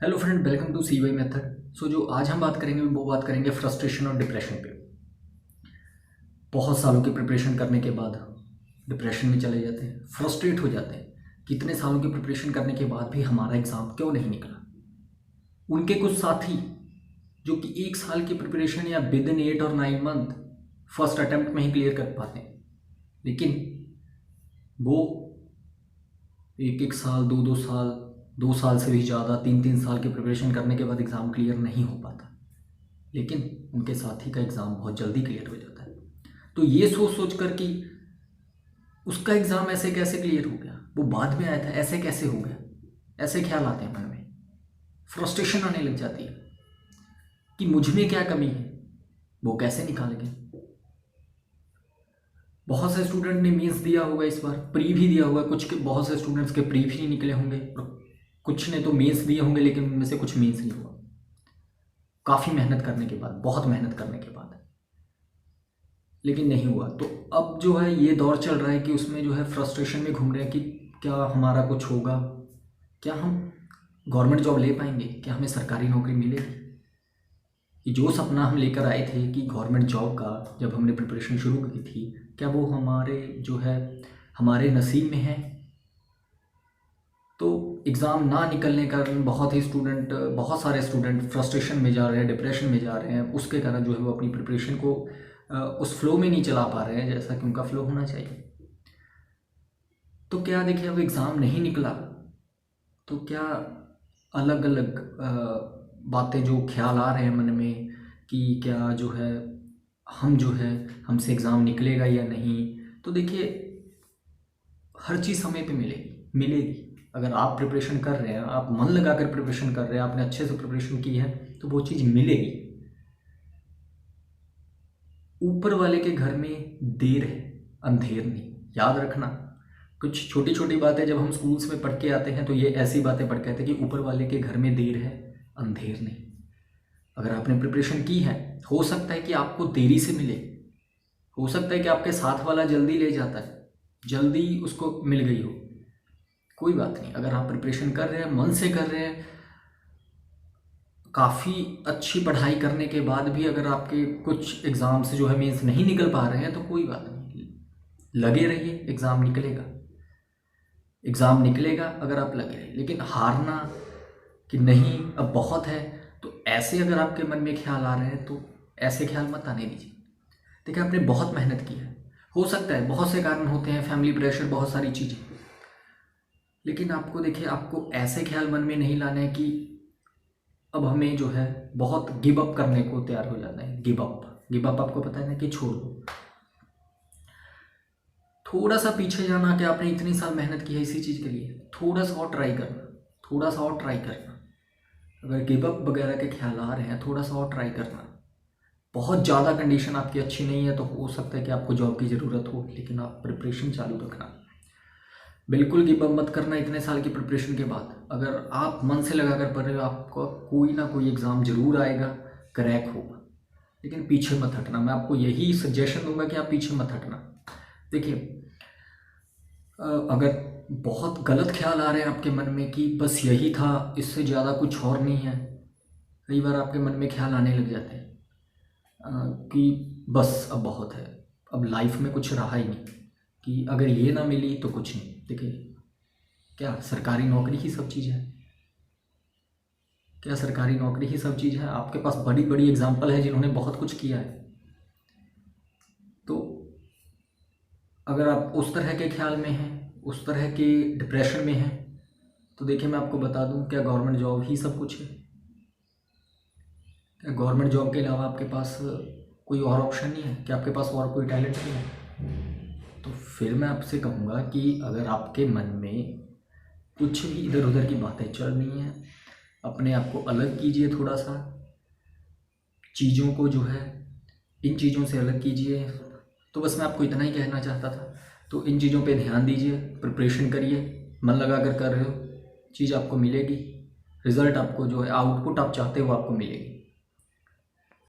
Hello friend, welcome to CY method. जो आज हम बात करेंगे वो बात करेंगे फ्रस्ट्रेशन और डिप्रेशन पे। बहुत सालों की प्रिपरेशन करने के बाद डिप्रेशन में चले जाते हैं, फ्रस्ट्रेट हो जाते हैं। कितने सालों की प्रिपरेशन करने के बाद भी हमारा एग्ज़ाम क्यों नहीं निकला। उनके कुछ साथी जो कि 1 साल की प्रिपरेशन या विद इन 8 और 9 मंथ फर्स्ट अटेम्प्ट में ही क्लियर कर पाते हैं, लेकिन वो 1 1 साल 2 2 साल 2 साल से भी ज़्यादा 3 3 साल की प्रिपरेशन करने के बाद एग्ज़ाम क्लियर नहीं हो पाता। लेकिन उनके साथी का एग्ज़ाम बहुत जल्दी क्लियर हो जाता है। तो ये सोच सोच कर कि उसका एग्ज़ाम ऐसे कैसे क्लियर हो गया, वो बाद में आया था, ऐसे कैसे हो गया, ऐसे ख्याल आते हैं मन में। फ्रस्ट्रेशन आने लग जाती है कि मुझ में क्या कमी है, वो कैसे निकाल गए। बहुत से स्टूडेंट ने मीन्स दिया होगा, इस बार प्री भी दिया होगा, कुछ के बहुत से स्टूडेंट्स के प्री भी नहीं निकले होंगे, और कुछ ने तो मीन्स दिए होंगे लेकिन उनमें से कुछ मीन्स नहीं हुआ। काफ़ी मेहनत करने के बाद, बहुत मेहनत करने के बाद, लेकिन नहीं हुआ। तो अब जो है ये दौर चल रहा है कि उसमें जो है फ्रस्ट्रेशन में घूम रहे हैं कि क्या हमारा कुछ होगा, क्या हम गवर्नमेंट जॉब ले पाएंगे, क्या हमें सरकारी नौकरी मिलेगी। कि जो सपना हम लेकर आए थे कि गवर्नमेंट जॉब का, जब हमने प्रिपरेशन शुरू की थी, क्या वो हमारे जो है हमारे नसीब में है। तो एग्ज़ाम ना निकलने का कारण बहुत सारे स्टूडेंट फ्रस्ट्रेशन में जा रहे हैं, डिप्रेशन में जा रहे हैं। उसके कारण जो है वो अपनी प्रिपरेशन को उस फ्लो में नहीं चला पा रहे हैं जैसा कि उनका फ्लो होना चाहिए। तो क्या देखिए, अब एग्ज़ाम नहीं निकला तो क्या अलग अलग बातें जो ख्याल आ रहे हैं मन में कि क्या जो है हमसे एग्ज़ाम निकलेगा या नहीं। तो देखिए, हर चीज़ समय पे मिलेगी। अगर आप प्रिपरेशन कर रहे हैं, आप मन लगा कर प्रिपरेशन कर रहे हैं, आपने अच्छे से प्रिपरेशन की है, तो वो चीज़ मिलेगी। ऊपर वाले के घर में देर है, अंधेर नहीं। याद रखना, कुछ छोटी छोटी बातें जब हम स्कूल्स में पढ़ के आते हैं तो ये ऐसी बातें पढ़ के आते हैं कि ऊपर वाले के घर में देर है, अंधेर नहीं। अगर आपने प्रिपरेशन की है, हो सकता है कि आपको देरी से मिले, हो सकता है कि आपके साथ वाला जल्दी ले जाता है, जल्दी उसको मिल गई हो, कोई बात नहीं। अगर आप प्रिपरेशन कर रहे हैं, मन से कर रहे हैं, काफ़ी अच्छी पढ़ाई करने के बाद भी अगर आपके कुछ एग्ज़ाम से जो है मीन्स नहीं निकल पा रहे हैं, तो कोई बात नहीं, लगे रहिए। एग्ज़ाम निकलेगा, एग्ज़ाम निकलेगा अगर आप लगे रहिए। लेकिन हारना कि नहीं अब बहुत है, तो ऐसे अगर आपके मन में ख्याल आ रहे हैं तो ऐसे ख्याल मत आने दीजिए। देखिए, आपने बहुत मेहनत की है, हो सकता है बहुत से कारण होते हैं, फैमिली प्रेशर, बहुत सारी चीज़ें, लेकिन आपको देखिए, आपको ऐसे ख्याल मन में नहीं लाना है कि अब हमें जो है बहुत गिव अप करने को तैयार हो जाना है। गिव अप आपको पता है ना कि छोड़ दो। थोड़ा सा पीछे जाना कि आपने इतनी साल मेहनत की है इसी चीज़ के लिए, थोड़ा सा और ट्राई करना, थोड़ा सा और ट्राई करना। अगर गिव अप वगैरह के ख्याल आ रहे हैं, थोड़ा सा और ट्राई करना। बहुत ज़्यादा कंडीशन आपकी अच्छी नहीं है तो हो सकता है कि आपको जॉब की ज़रूरत हो, लेकिन आप प्रिपरेशन चालू रखना। बिल्कुल गिव अप मत करना इतने साल की प्रिपरेशन के बाद। अगर आप मन से लगा कर पढ़ रहे हो, आपको कोई ना कोई एग्ज़ाम ज़रूर आएगा, क्रैक होगा, लेकिन पीछे मत हटना। मैं आपको यही सजेशन दूंगा कि आप पीछे मत हटना। देखिए, अगर बहुत गलत ख्याल आ रहे हैं आपके मन में कि बस यही था, इससे ज़्यादा कुछ और नहीं है, कई बार आपके मन में ख्याल आने लग जाते हैं कि बस अब बहुत है, अब लाइफ में कुछ रहा ही नहीं, कि अगर ये ना मिली तो कुछ नहीं। देखिए, क्या सरकारी नौकरी ही सब चीज़ है? क्या सरकारी नौकरी ही सब चीज़ है? आपके पास बड़ी बड़ी एग्जाम्पल है जिन्होंने बहुत कुछ किया है। तो अगर आप उस तरह के ख्याल में हैं, उस तरह के डिप्रेशन में हैं, तो देखिए, मैं आपको बता दूं, क्या गवर्नमेंट जॉब ही सब कुछ है? क्या गवर्नमेंट जॉब के अलावा आपके पास कोई और ऑप्शन नहीं है? क्या आपके पास और कोई टैलेंट नहीं है? तो फिर मैं आपसे कहूँगा कि अगर आपके मन में कुछ भी इधर उधर की बातें चल रही हैं, अपने आप को अलग कीजिए, थोड़ा सा चीज़ों को जो है इन चीज़ों से अलग कीजिए। तो बस मैं आपको इतना ही कहना चाहता था। तो इन चीज़ों पे ध्यान दीजिए, प्रिपरेशन करिए, मन लगा कर रहे हो, चीज़ आपको मिलेगी, रिज़ल्ट आपको जो है आउटपुट आप चाहते हो आपको मिलेगी।